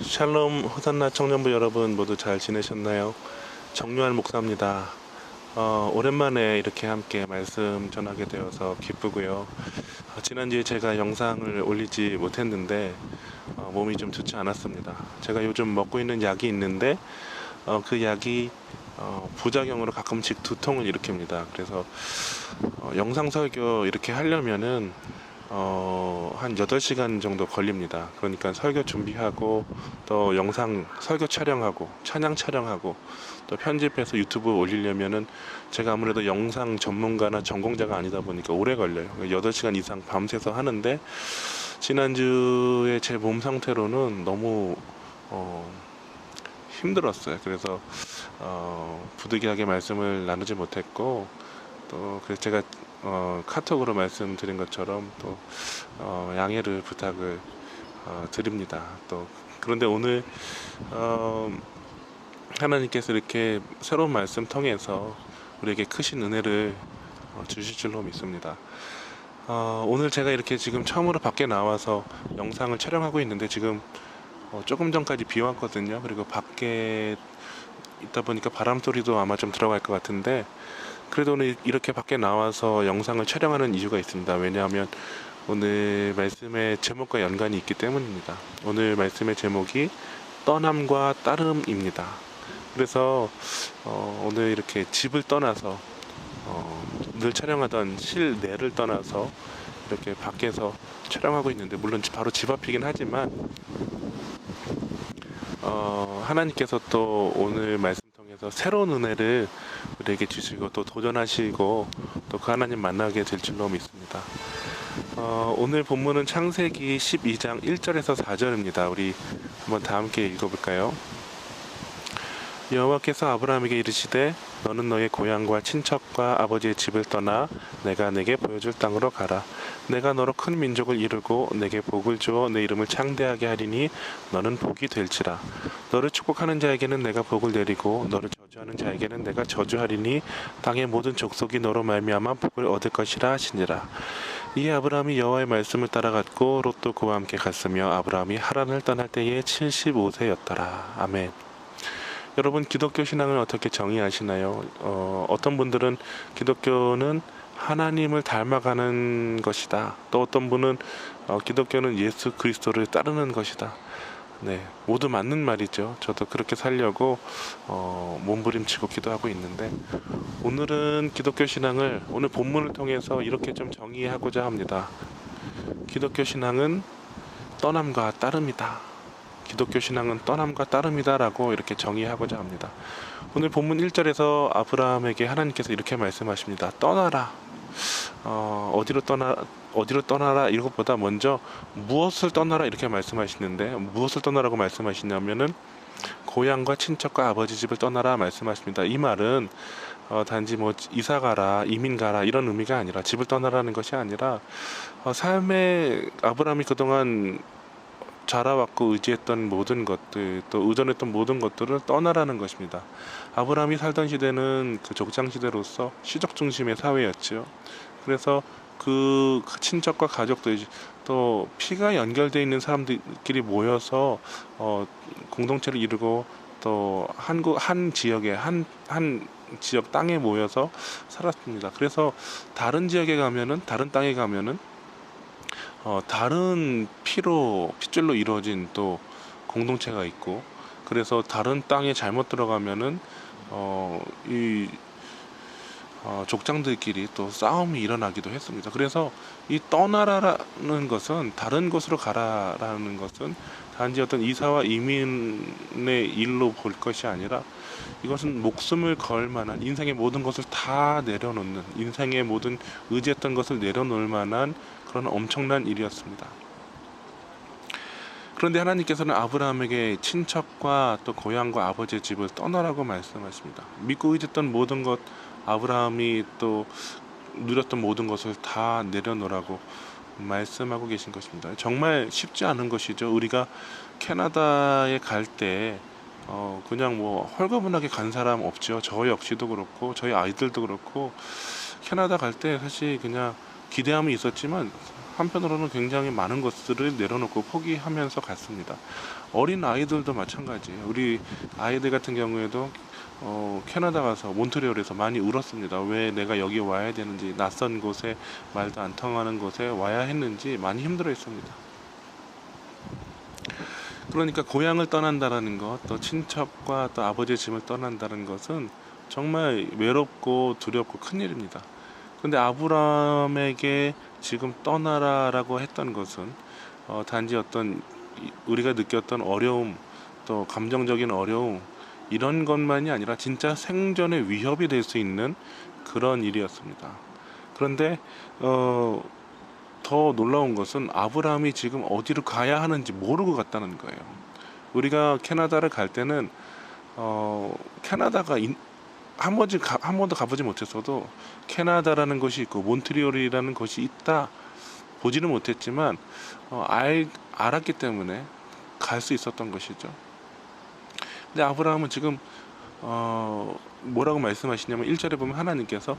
샬롬 호산나 청년부 여러분 모두 잘 지내셨나요? 정유한 목사입니다. 오랜만에 이렇게 함께 말씀 전하게 되어서 기쁘고요. 지난주에 제가 영상을 올리지 못했는데 몸이 좀 좋지 않았습니다. 제가 요즘 먹고 있는 약이 있는데 그 약이 부작용으로 가끔씩 두통을 일으킵니다. 그래서 영상 설교 이렇게 하려면은 한 8시간 정도 걸립니다. 그러니까 설교 준비하고 또 영상 설교 촬영하고 찬양 촬영하고 또 편집해서 유튜브 올리려면은 제가 아무래도 영상 전문가나 전공자가 아니다 보니까 오래 걸려요. 8시간 이상 밤새서 하는데 지난주에 제 몸 상태로는 너무 힘들었어요. 그래서 부득이하게 말씀을 나누지 못했고 또 그래서 제가 카톡으로 말씀드린 것처럼 또 양해를 부탁을 드립니다. 또 그런데 오늘 하나님께서 이렇게 새로운 말씀 통해서 우리에게 크신 은혜를 주실 줄로 믿습니다. 오늘 제가 이렇게 지금 처음으로 밖에 나와서 영상을 촬영하고 있는데 지금 조금 전까지 비 왔거든요. 그리고 밖에 있다 보니까 바람 소리도 아마 좀 들어갈 것 같은데 그래도 오늘 이렇게 밖에 나와서 영상을 촬영하는 이유가 있습니다. 왜냐하면 오늘 말씀의 제목과 연관이 있기 때문입니다. 오늘 말씀의 제목이 떠남과 따름입니다. 그래서 오늘 이렇게 집을 떠나서 늘 촬영하던 실내를 떠나서 이렇게 밖에서 촬영하고 있는데 물론 바로 집 앞이긴 하지만 하나님께서 또 오늘 말씀 통해서 새로운 은혜를 우리에게 주시고 또 도전하시고 또 그 하나님 만나게 될 줄로 믿습니다. 오늘 본문은 창세기 12장 1절에서 4절입니다. 우리 한번 다 함께 읽어볼까요? 여호와께서 아브라함에게 이르시되 너는 너의 고향과 친척과 아버지의 집을 떠나 내가 내게 보여줄 땅으로 가라. 내가 너로 큰 민족을 이루고 내게 복을 주어 내 이름을 창대하게 하리니 너는 복이 될지라. 너를 축복하는 자에게는 내가 복을 내리고 너를 저주하는 자에게는 내가 저주하리니 땅의 모든 족속이 너로 말미암아 복을 얻을 것이라 하시니라. 이에 아브라함이 여호와의 말씀을 따라갔고 롯도 그와 함께 갔으며 아브라함이 하란을 떠날 때에 75세였더라. 아멘. 여러분, 기독교 신앙을 어떻게 정의하시나요? 어떤 분들은 기독교는 하나님을 닮아가는 것이다. 또 어떤 분은 기독교는 예수 그리스도를 따르는 것이다. 네, 모두 맞는 말이죠. 저도 그렇게 살려고 몸부림치고 기도하고 있는데 오늘은 기독교 신앙을 오늘 본문을 통해서 이렇게 좀 정의하고자 합니다. 기독교 신앙은 떠남과 따름이다. 기독교 신앙은 떠남과 따름이다 라고 이렇게 정의하고자 합니다. 오늘 본문 1절에서 아브라함에게 하나님께서 이렇게 말씀하십니다. 떠나라. 어디로 떠나라 이것보다 먼저 무엇을 떠나라 이렇게 말씀하시는데 무엇을 떠나라고 말씀하시냐면은 고향과 친척과 아버지 집을 떠나라 말씀하십니다. 이 말은 단지 뭐 이사 가라 이민 가라 이런 의미가 아니라 집을 떠나라는 것이 아니라 삶에 아브라함이 그동안 자라왔고 의지했던 모든 것들 또 의존했던 모든 것들을 떠나라는 것입니다. 아브라함이 살던 시대는 그 족장 시대로서 시족 중심의 사회였죠. 그래서 그 친척과 가족들 또 피가 연결되어 있는 사람들끼리 모여서 공동체를 이루고 또 한 지역에 한 지역 땅에 모여서 살았습니다. 그래서 다른 지역에 가면은 다른 땅에 가면은 다른 핏줄로 이루어진 또 공동체가 있고 그래서 다른 땅에 잘못 들어가면은 이 족장들끼리 또 싸움이 일어나기도 했습니다. 그래서 이 떠나라는 것은 다른 곳으로 가라라는 것은 단지 어떤 이사와 이민의 일로 볼 것이 아니라 이것은 목숨을 걸 만한 인생의 모든 것을 다 내려놓는 인생의 모든 의지했던 것을 내려놓을 만한 그런 엄청난 일이었습니다. 그런데 하나님께서는 아브라함에게 친척과 또 고향과 아버지의 집을 떠나라고 말씀하십니다. 믿고 의지했던 모든 것 아브라함이 또 누렸던 모든 것을 다 내려놓으라고 말씀하고 계신 것입니다. 정말 쉽지 않은 것이죠. 우리가 캐나다에 갈 때 그냥 뭐 헐거분하게 간 사람 없죠. 저 역시도 그렇고 저희 아이들도 그렇고 캐나다 갈 때 사실 그냥 기대함이 있었지만 한편으로는 굉장히 많은 것들을 내려놓고 포기하면서 갔습니다. 어린 아이들도 마찬가지예요. 우리 아이들 같은 경우에도 캐나다 가서 몬트리올에서 많이 울었습니다. 왜 내가 여기 와야 되는지, 낯선 곳에 말도 안 통하는 곳에 와야 했는지 많이 힘들어했습니다. 그러니까 고향을 떠난다라는 것, 또 친척과 또 아버지의 짐을 떠난다는 것은 정말 외롭고 두렵고 큰일입니다. 근데 아브라함에게 지금 떠나라라고 했던 것은 단지 어떤 우리가 느꼈던 어려움, 또 감정적인 어려움, 이런 것만이 아니라 진짜 생존의 위협이 될 수 있는 그런 일이었습니다. 그런데 더 놀라운 것은 아브라함이 지금 어디로 가야 하는지 모르고 갔다는 거예요. 우리가 캐나다를 갈 때는 캐나다가 한 번도 가보지 못했어도 캐나다라는 것이 있고 몬트리올이라는 것이 있다 보지는 못했지만 알았기 때문에 갈 수 있었던 것이죠. 근데 아브라함은 지금 뭐라고 말씀하시냐면 1절에 보면 하나님께서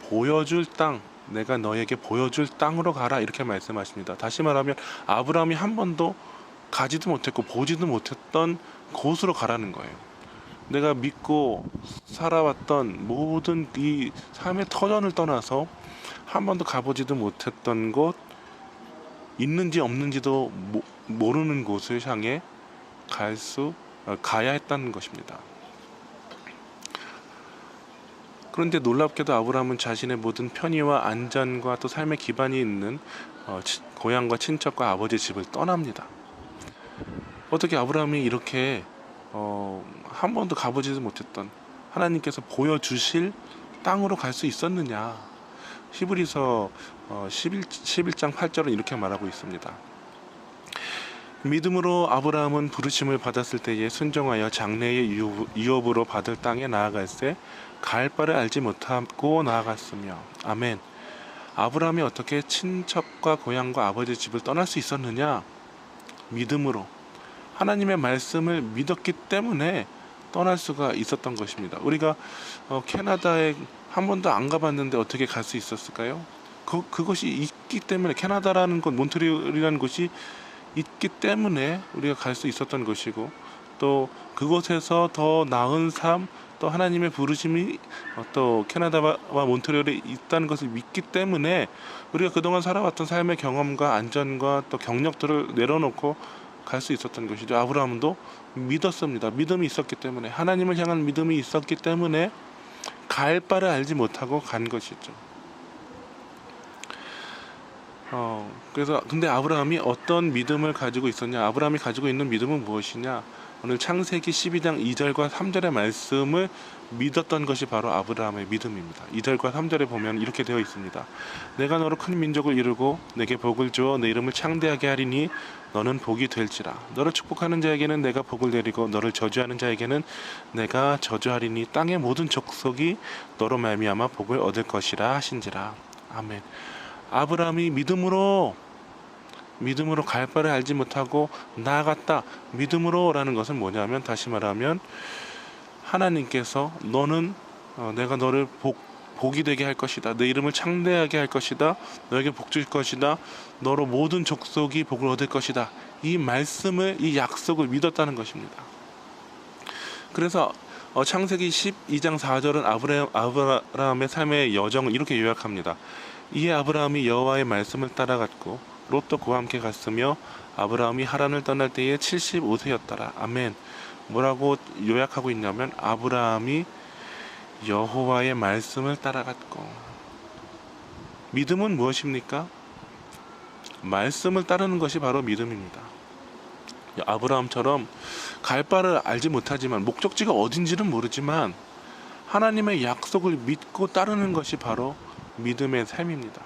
보여줄 땅, 내가 너에게 보여줄 땅으로 가라 이렇게 말씀하십니다. 다시 말하면 아브라함이 한 번도 가지도 못했고 보지도 못했던 곳으로 가라는 거예요. 내가 믿고 살아왔던 모든 이 삶의 터전을 떠나서 한 번도 가보지도 못했던 곳, 있는지 없는지도 모르는 곳을 향해 가야 했다는 것입니다. 그런데 놀랍게도 아브라함은 자신의 모든 편의와 안전과 또 삶의 기반이 있는 고향과 친척과 아버지의 집을 떠납니다. 어떻게 아브라함이 이렇게 한 번도 가보지도 못했던 하나님께서 보여주실 땅으로 갈 수 있었느냐. 히브리서 11장 8절은 이렇게 말하고 있습니다. 믿음으로 아브라함은 부르심을 받았을 때에 순종하여 장래의 유업으로 받을 땅에 나아갈새 갈 바를 알지 못하고 나아갔으며. 아멘. 아브라함이 어떻게 친척과 고향과 아버지의 집을 떠날 수 있었느냐? 믿음으로 하나님의 말씀을 믿었기 때문에 떠날 수가 있었던 것입니다. 우리가 캐나다에 한 번도 안 가봤는데 어떻게 갈 수 있었을까요? 그것이 있기 때문에, 캐나다라는 곳, 몬트리올이라는 곳이 있기 때문에 우리가 갈 수 있었던 것이고, 또 그곳에서 더 나은 삶, 또 하나님의 부르심이 또 캐나다와 몬트리올에 있다는 것을 믿기 때문에 우리가 그동안 살아왔던 삶의 경험과 안전과 또 경력들을 내려놓고 갈 수 있었던 것이죠. 아브라함도 믿었습니다. 믿음이 있었기 때문에, 하나님을 향한 믿음이 있었기 때문에 갈 바를 알지 못하고 간 것이죠. 그래서 근데 아브라함이 어떤 믿음을 가지고 있었냐? 아브라함이 가지고 있는 믿음은 무엇이냐? 오늘 창세기 12장 2절과 3절의 말씀을 믿었던 것이 바로 아브라함의 믿음입니다. 2절과 3절에 보면 이렇게 되어 있습니다. 내가 너로 큰 민족을 이루고 내게 복을 주어 내 이름을 창대하게 하리니 너는 복이 될지라. 너를 축복하는 자에게는 내가 복을 내리고 너를 저주하는 자에게는 내가 저주하리니 땅의 모든 족속이 너로 말미암아 복을 얻을 것이라 하신지라. 아멘. 아브라함이 믿음으로 갈 바를 알지 못하고 나아갔다. 믿음으로라는 것은 뭐냐면, 다시 말하면 하나님께서 너는 내가 너를 복이 되게 할 것이다. 내 이름을 창대하게 할 것이다. 너에게 복 줄 것이다. 너로 모든 족속이 복을 얻을 것이다. 이 말씀을, 이 약속을 믿었다는 것입니다. 그래서 창세기 12장 4절은 아브라함의 삶의 여정을 이렇게 요약합니다. 이에 아브라함이 여호와의 말씀을 따라갔고 롯도 그와 함께 갔으며 아브라함이 하란을 떠날 때에 75세였더라. 아멘. 뭐라고 요약하고 있냐면, 아브라함이 여호와의 말씀을 따라갔고. 믿음은 무엇입니까? 말씀을 따르는 것이 바로 믿음입니다. 아브라함처럼 갈 바를 알지 못하지만, 목적지가 어딘지는 모르지만 하나님의 약속을 믿고 따르는 것이 바로 믿음의 삶입니다.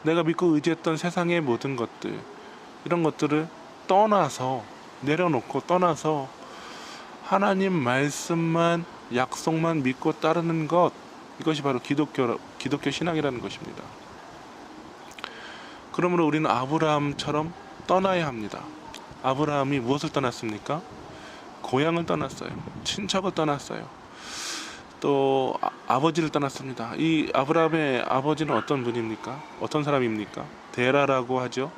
내가 믿고 의지했던 세상의 모든 것들, 이런 것들을 떠나서, 내려놓고 떠나서 하나님 말씀만, 약속만 믿고 따르는 것, 이것이 바로 기독교 신앙이라는 것입니다. 그러므로 우리는 아브라함처럼 떠나야 합니다. 아브라함이 무엇을 떠났습니까? 고향을 떠났어요. 친척을 떠났어요. 또 아버지를 떠났습니다. 이 아브라함의 아버지는 어떤 분입니까? 어떤 사람입니까? 데라라고 하죠.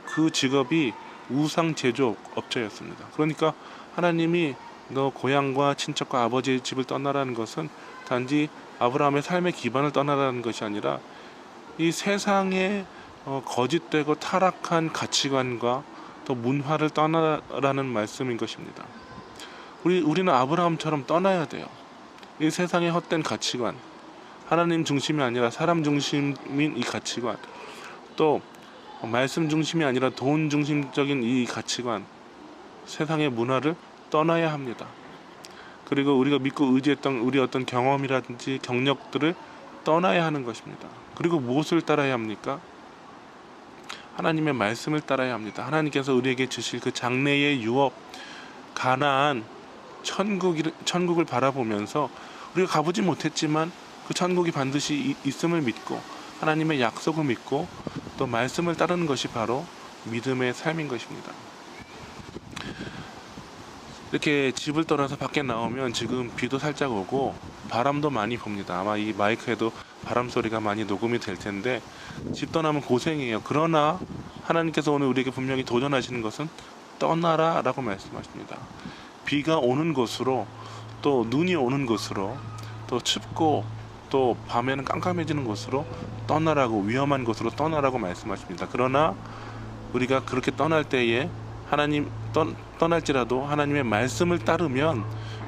그 직업이 우상 제조업자였습니다. 그러니까 하나님이 너 고향과 친척과 아버지의 집을 떠나라는 것은 단지 아브라함의 삶의 기반을 떠나라는 것이 아니라 이 세상의 거짓되고 타락한 가치관과 또 문화를 떠나라는 말씀인 것입니다. 우리는 아브라함처럼 떠나야 돼요. 이 세상의 헛된 가치관, 하나님 중심이 아니라 사람 중심인 이 가치관, 또 말씀 중심이 아니라 돈 중심적인 이 가치관, 세상의 문화를 떠나야 합니다. 그리고 우리가 믿고 의지했던 우리 어떤 경험이라든지 경력들을 떠나야 하는 것입니다. 그리고 무엇을 따라야 합니까? 하나님의 말씀을 따라야 합니다. 하나님께서 우리에게 주실 그 장래의 유업, 가나안, 천국을 바라보면서 우리가 가보지 못했지만 그 천국이 반드시 있음을 믿고 하나님의 약속을 믿고 또 말씀을 따르는 것이 바로 믿음의 삶인 것입니다. 이렇게 집을 떠나서 밖에 나오면 지금 비도 살짝 오고 바람도 많이 붑니다. 아마 이 마이크에도 바람 소리가 많이 녹음이 될 텐데 집 떠나면 고생이에요. 그러나 하나님께서 오늘 우리에게 분명히 도전하시는 것은 떠나라 라고 말씀하십니다. 비가 오는 곳으로, 또 눈이 오는 곳으로, 또 춥고 또 밤에는 깜깜해지는 곳으로 떠나라고, 위험한 곳으로 떠나라고 말씀하십니다. 그러나 우리가 그렇게 떠날 때에 하나님 떠날지라도 하나님의 말씀을 따르면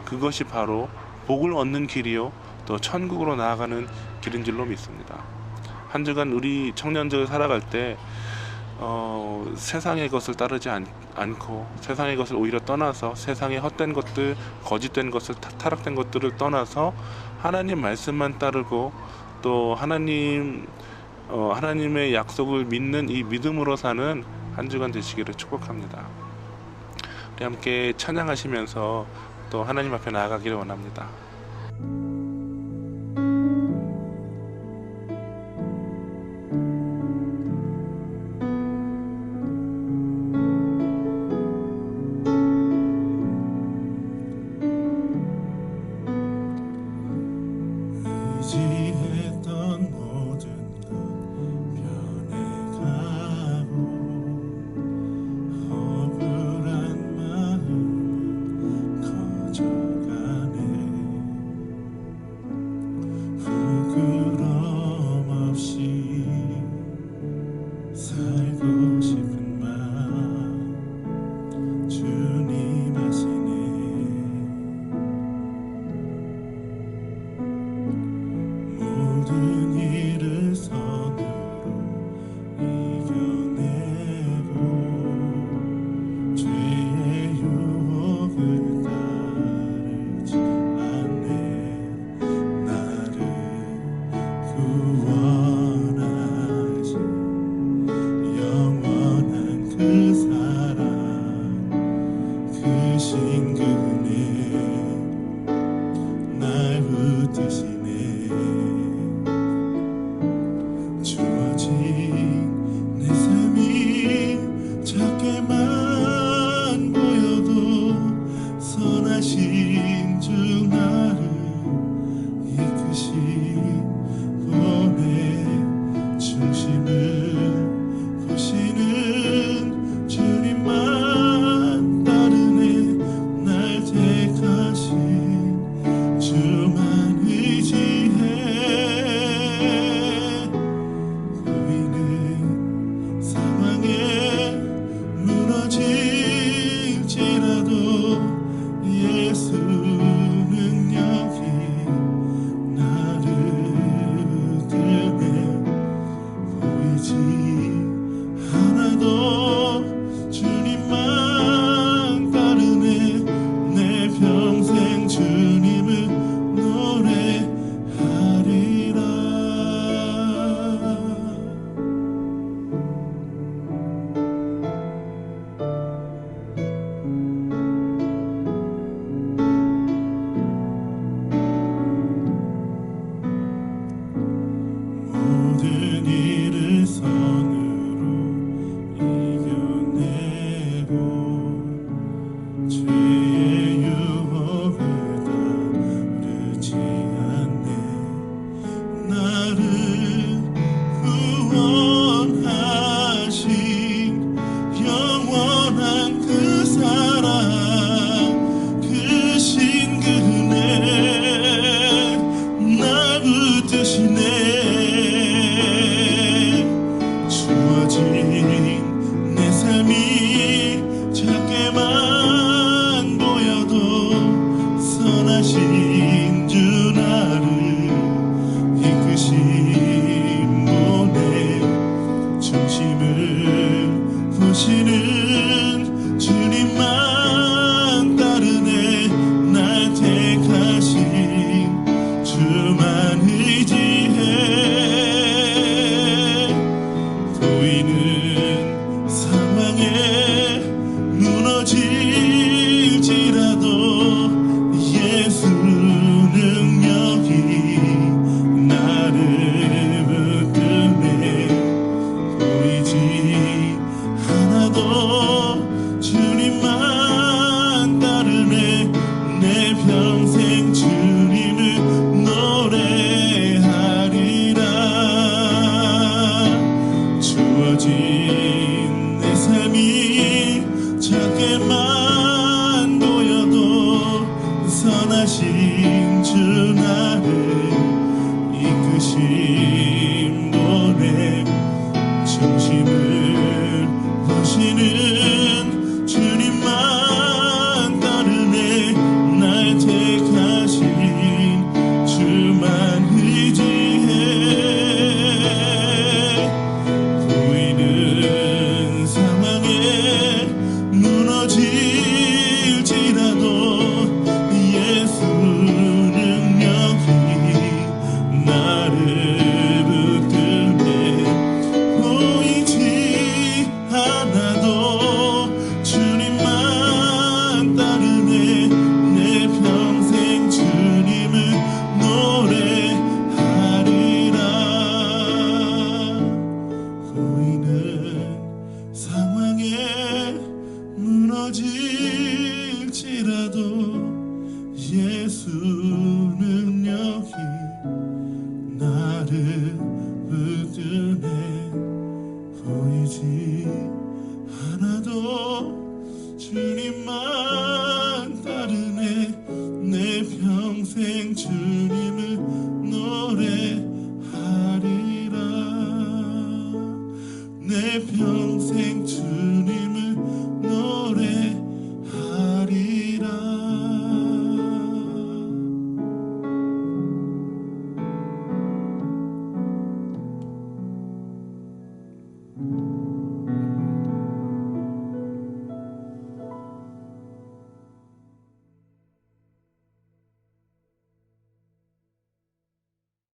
그것이 바로 복을 얻는 길이요 또 천국으로 나아가는 길인 줄로 믿습니다. 한 주간 우리 청년들 살아갈 때 세상의 것을 따르지 않고 세상의 것을 오히려 떠나서 세상의 헛된 것들, 거짓된 것을, 타락된 것들을 떠나서 하나님 말씀만 따르고 또 하나님의 약속을 믿는 이 믿음으로 사는 한 주간 되시기를 축복합니다. 우리 함께 찬양하시면서 또 하나님 앞에 나아가기를 원합니다. 의지했던 모든 것 변해가고 허물한 마음은 커져가네. 어둡게만 보여도 선하신 주 나를 이끄심 보내 중심을 보시는 주님만 따르네 날 택하신 주만 의지해 보이는 상황에 무너질지라도 예수 능력이 나를 붙드네 보이지 않아도 주님만 따르네 내 평생 주님을 노래하리라 보이는 상황에 무너질지라도 예수